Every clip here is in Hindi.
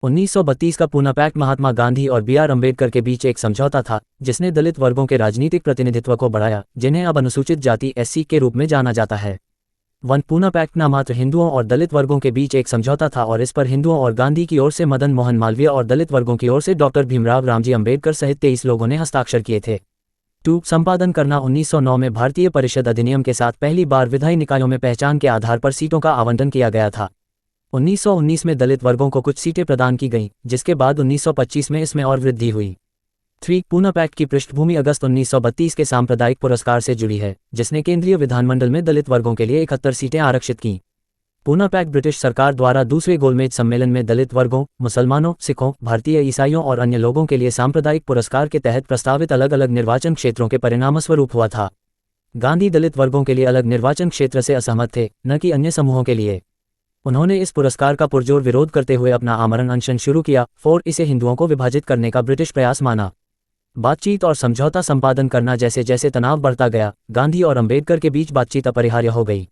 1932 का पूना पैक्ट महात्मा गांधी और बी आर अम्बेडकर के बीच एक समझौता था जिसने दलित वर्गों के राजनीतिक प्रतिनिधित्व को बढ़ाया, जिन्हें अब अनुसूचित जाति एससी के रूप में जाना जाता है। पूना पैक्ट न मात्र हिंदुओं और दलित वर्गों के बीच एक समझौता था और इस पर हिंदुओं और गांधी की ओर से मदन मोहन मालवीय और दलित वर्गों की ओर से डॉक्टर भीमराव रामजी अम्बेडकर सहित 23 लोगों ने हस्ताक्षर किए थे। संपादन करना 1909 में भारतीय परिषद अधिनियम के साथ पहली बार विधायी निकायों में पहचान के आधार पर सीटों का आवंटन किया गया था। 1919 में दलित वर्गों को कुछ सीटें प्रदान की गईं, जिसके बाद 1925 में इसमें और वृद्धि हुई। पूना पैक्ट की पृष्ठभूमि अगस्त 1932 के सांप्रदायिक पुरस्कार से जुड़ी है, जिसने केंद्रीय विधानमंडल में दलित वर्गों के लिए 71 सीटें आरक्षित कीं। पूना पैक्ट ब्रिटिश सरकार द्वारा दूसरे गोलमेज सम्मेलन में दलित वर्गों, मुसलमानों, सिखों, भारतीय ईसाइयों और अन्य लोगों के लिए सांप्रदायिक पुरस्कार के तहत प्रस्तावित अलग अलग निर्वाचन क्षेत्रों के परिणामस्वरूप हुआ था। गांधी दलित वर्गों के लिए अलग निर्वाचन क्षेत्र से असहमत थे, न कि अन्य समूहों के लिए। उन्होंने इस पुरस्कार का पुरजोर विरोध करते हुए अपना आमरण अनशन शुरू किया। इसे हिंदुओं को विभाजित करने का ब्रिटिश प्रयास माना। बातचीत और समझौता संपादन करना जैसे जैसे तनाव बढ़ता गया, गांधी और अम्बेडकर के बीच बातचीत अपरिहार्य हो गई।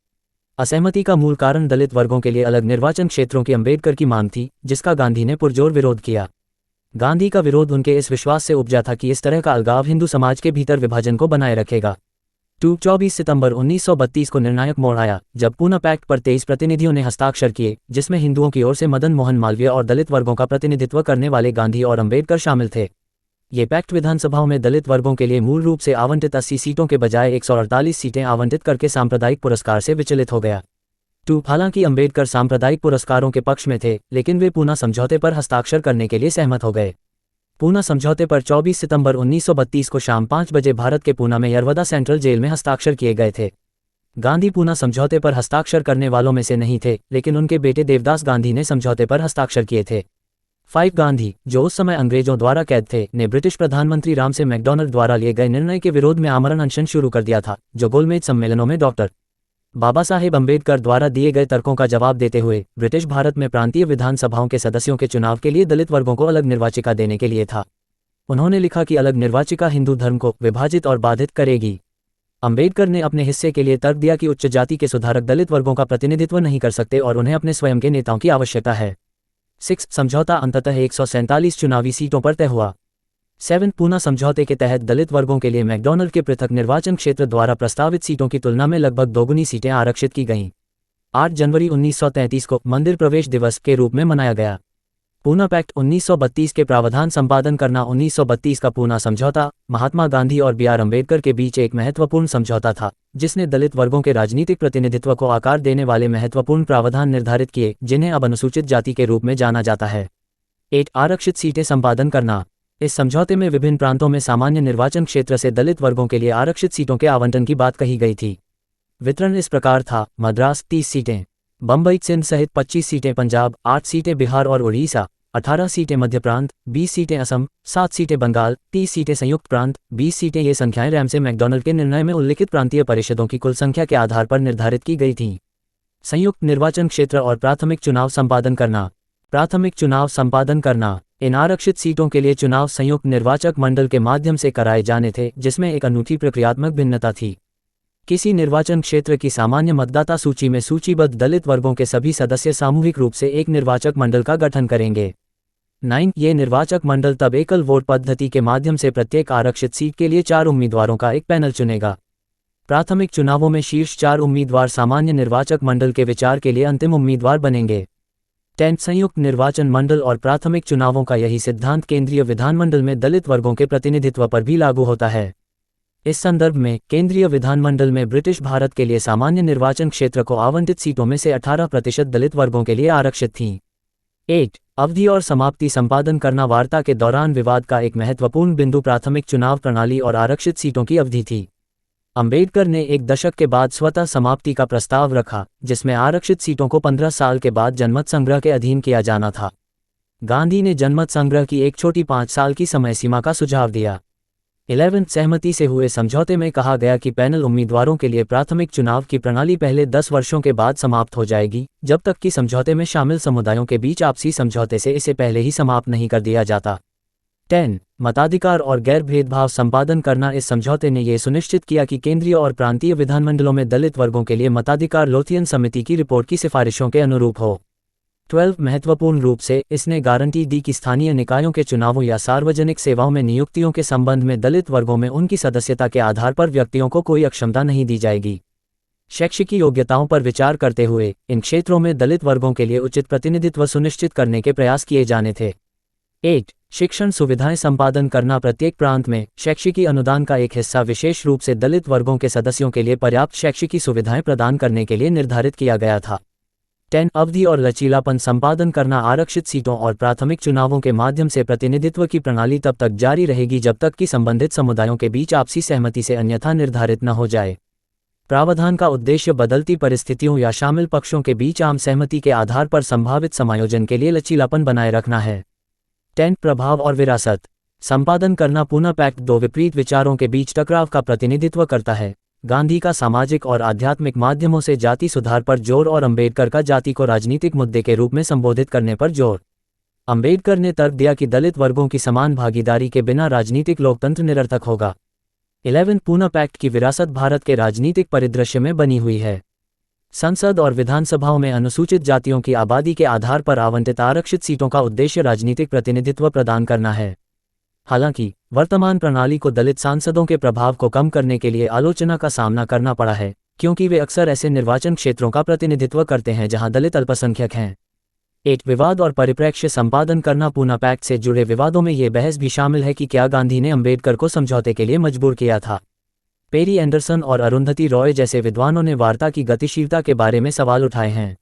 असहमति का मूल कारण दलित वर्गों के लिए अलग निर्वाचन क्षेत्रों की अम्बेडकर की मांग थी, जिसका गांधी ने पुरजोर विरोध किया। गांधी का विरोध उनके इस विश्वास से उपजा था कि इस तरह का अलगाव हिंदू समाज के भीतर विभाजन को बनाए रखेगा। 24 सितंबर 1932 को निर्णायक मोड़ आया, जब पूना पैक्ट पर 23 प्रतिनिधियों ने हस्ताक्षर किए, जिसमें हिंदुओं की ओर से मदन मोहन मालवीय और दलित वर्गों का प्रतिनिधित्व करने वाले गांधी और अम्बेडकर शामिल थे। ये पैक्ट विधानसभाओं में दलित वर्गों के लिए मूल रूप से आवंटित 80 सीटों के बजाय 148 सीटें आवंटित करके सांप्रदायिक पुरस्कार से विचलित हो गया। हालांकि अम्बेडकर सांप्रदायिक पुरस्कारों के पक्ष में थे, लेकिन वे पूना समझौते पर हस्ताक्षर करने के लिए सहमत हो गए। पूना समझौते पर 24 सितंबर 1932 को शाम 5 बजे भारत के पूना में यरवदा सेंट्रल जेल में हस्ताक्षर किए गए थे। गांधी पूना समझौते पर हस्ताक्षर करने वालों में से नहीं थे, लेकिन उनके बेटे देवदास गांधी ने समझौते पर हस्ताक्षर किए थे। गांधी, जो उस समय अंग्रेजों द्वारा कैद थे, ने ब्रिटिश प्रधानमंत्री रामसे मैकडॉनल्ड द्वारा लिए गए निर्णय के विरोध में आमरण अनशन शुरू कर दिया था, जो गोलमेज सम्मेलनों में डॉक्टर बाबा साहेब अम्बेडकर द्वारा दिए गए तर्कों का जवाब देते हुए ब्रिटिश भारत में प्रांतीय विधानसभाओं के सदस्यों के चुनाव के लिए दलित वर्गों को अलग निर्वाचिका देने के लिए था। उन्होंने लिखा कि अलग निर्वाचिका हिंदू धर्म को विभाजित और बाधित करेगी। अम्बेडकर ने अपने हिस्से के लिए तर्क दिया कि उच्च जाति के सुधारक दलित वर्गों का प्रतिनिधित्व नहीं कर सकते और उन्हें अपने स्वयं के नेताओं की आवश्यकता है। समझौता अंततः 147 चुनावी सीटों पर तय हुआ। पूना समझौते के तहत दलित वर्गों के लिए मैकडॉनल्ड के पृथक निर्वाचन क्षेत्र द्वारा प्रस्तावित सीटों की तुलना में लगभग दोगुनी सीटें आरक्षित की गईं। 8 जनवरी 1933 को मंदिर प्रवेश दिवस के रूप में मनाया गया। पूना पैक्ट 1932 के प्रावधान संपादन करना 1932 का पूना समझौता महात्मा गांधी और बी आर अम्बेडकर के बीच एक महत्वपूर्ण समझौता था, जिसने दलित वर्गों के राजनीतिक प्रतिनिधित्व को आकार देने वाले महत्वपूर्ण प्रावधान निर्धारित किए, जिन्हें अब अनुसूचित जाति के रूप में जाना जाता है। 8 आरक्षित सीटें संपादन करना। इस समझौते में विभिन्न प्रांतों में सामान्य निर्वाचन क्षेत्र से दलित वर्गों के लिए आरक्षित सीटों के आवंटन की बात कही गई थी। वितरण इस प्रकार था: मद्रास 30 सीटें, बम्बई सिंध सहित 25 सीटें पंजाब, 8 सीटें बिहार और उड़ीसा, 18 सीटें मध्य प्रांत, 20 सीटें असम, 7 सीटें बंगाल, 30 सीटें संयुक्त प्रांत, 20 सीटें। ये संख्याएं रैमसे मैकडॉनल्ड के निर्णय में उल्लिखित प्रांतीय परिषदों की कुल संख्या के आधार पर निर्धारित की गई थीं। संयुक्त निर्वाचन क्षेत्र और प्राथमिक चुनाव संपादन करना। प्राथमिक चुनाव संपादन करना। इन आरक्षित सीटों के लिए चुनाव संयुक्त निर्वाचक मंडल के माध्यम से कराए जाने थे, जिसमें एक अनूठी प्रक्रियात्मक भिन्नता थी। किसी निर्वाचन क्षेत्र की सामान्य मतदाता सूची में सूचीबद्ध दलित वर्गों के सभी सदस्य सामूहिक रूप से एक निर्वाचक मंडल का गठन करेंगे। 9 ये निर्वाचक मंडल तब एकल वोट पद्धति के माध्यम से प्रत्येक आरक्षित सीट के लिए 4 उम्मीदवारों का एक पैनल चुनेगा। प्राथमिक चुनावों में शीर्ष 4 उम्मीदवार सामान्य निर्वाचक मंडल के विचार के लिए अंतिम उम्मीदवार बनेंगे। 10 संयुक्त निर्वाचन मंडल और प्राथमिक चुनावों का यही सिद्धांत केंद्रीय विधानमंडल में दलित वर्गों के प्रतिनिधित्व पर भी लागू होता है। इस संदर्भ में केंद्रीय विधानमंडल में ब्रिटिश भारत के लिए सामान्य निर्वाचन क्षेत्र को आवंटित सीटों में से 18% दलित वर्गों के लिए आरक्षित थीं। 8 अवधि और समाप्ति संपादन करना। वार्ता के दौरान विवाद का एक महत्वपूर्ण बिंदु प्राथमिक चुनाव प्रणाली और आरक्षित सीटों की अवधि थी। अम्बेडकर ने एक दशक के बाद स्वतः समाप्ति का प्रस्ताव रखा, जिसमें आरक्षित सीटों को 15 साल के बाद जनमत संग्रह के अधीन किया जाना था। गांधी ने जनमत संग्रह की एक छोटी 5 साल की समय सीमा का सुझाव दिया। 11 सहमति से हुए समझौते में कहा गया कि पैनल उम्मीदवारों के लिए प्राथमिक चुनाव की प्रणाली पहले 10 वर्षों के बाद समाप्त हो जाएगी, जब तक कि समझौते में शामिल समुदायों के बीच आपसी समझौते से इसे पहले ही समाप्त नहीं कर दिया जाता। 10 मताधिकार और गैर भेदभाव संपादन करना। इस समझौते ने यह सुनिश्चित किया कि केंद्रीय और प्रांतीय विधानमंडलों में दलित वर्गों के लिए मताधिकार लोथियन समिति की रिपोर्ट की सिफारिशों के अनुरूप हो। 12 महत्वपूर्ण रूप से इसने गारंटी दी कि स्थानीय निकायों के चुनावों या सार्वजनिक सेवाओं में नियुक्तियों के संबंध में दलित वर्गों में उनकी सदस्यता के आधार पर व्यक्तियों को कोई अक्षमता नहीं दी जाएगी। शैक्षिक योग्यताओं पर विचार करते हुए इन क्षेत्रों में दलित वर्गों के लिए उचित प्रतिनिधित्व सुनिश्चित करने के प्रयास किए जाने थे। 8 शिक्षण सुविधाएं संपादन करना। प्रत्येक प्रांत में शैक्षिकी अनुदान का एक हिस्सा विशेष रूप से दलित वर्गों के सदस्यों के लिए पर्याप्त शैक्षिकी सुविधाएं प्रदान करने के लिए निर्धारित किया गया था। 10 अवधि और लचीलापन संपादन करना। आरक्षित सीटों और प्राथमिक चुनावों के माध्यम से प्रतिनिधित्व की प्रणाली तब तक जारी रहेगी जब तक कि संबंधित समुदायों के बीच आपसी सहमति से अन्यथा निर्धारित न हो जाए। प्रावधान का उद्देश्य बदलती परिस्थितियों या शामिल पक्षों के बीच आम सहमति के आधार पर संभावित समायोजन के लिए लचीलापन बनाए रखना है। 10 प्रभाव और विरासत संपादन करना। पूना पैक्ट दो विपरीत विचारों के बीच टकराव का प्रतिनिधित्व करता है। गांधी का सामाजिक और आध्यात्मिक माध्यमों से जाति सुधार पर जोर और अंबेडकर का जाति को राजनीतिक मुद्दे के रूप में संबोधित करने पर जोर। अंबेडकर ने तर्क दिया कि दलित वर्गों की समान भागीदारी के बिना राजनीतिक लोकतंत्र निरर्थक होगा। 11 पूना पैक्ट की विरासत भारत के राजनीतिक परिदृश्य में बनी हुई है। संसद और विधानसभाओं में अनुसूचित जातियों की आबादी के आधार पर आवंटित आरक्षित सीटों का उद्देश्य राजनीतिक प्रतिनिधित्व प्रदान करना है। हालांकि वर्तमान प्रणाली को दलित सांसदों के प्रभाव को कम करने के लिए आलोचना का सामना करना पड़ा है, क्योंकि वे अक्सर ऐसे निर्वाचन क्षेत्रों का प्रतिनिधित्व करते हैं जहां दलित अल्पसंख्यक हैं। 8 विवाद और परिप्रेक्ष्य संपादन करना। पूना पैक्ट से जुड़े विवादों में ये बहस भी शामिल है कि क्या गांधी ने अंबेडकर को समझौते के लिए मजबूर किया था। पेरी एंडरसन और अरुंधति रॉय जैसे विद्वानों ने वार्ता की गतिशीलता के बारे में सवाल उठाए हैं।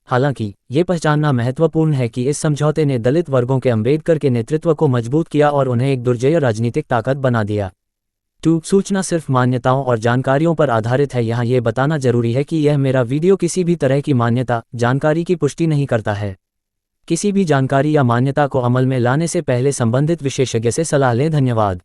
हालांकि ये पहचानना महत्वपूर्ण है कि इस समझौते ने दलित वर्गों के अंबेडकर के नेतृत्व को मजबूत किया और उन्हें एक दुर्जेय राजनीतिक ताकत बना दिया। 2 सूचना सिर्फ मान्यताओं और जानकारियों पर आधारित है। यहाँ ये बताना जरूरी है कि यह मेरा वीडियो किसी भी तरह की मान्यता जानकारी की पुष्टि नहीं करता है। किसी भी जानकारी या मान्यता को अमल में लाने से पहले संबंधित विशेषज्ञ से सलाह लें। धन्यवाद।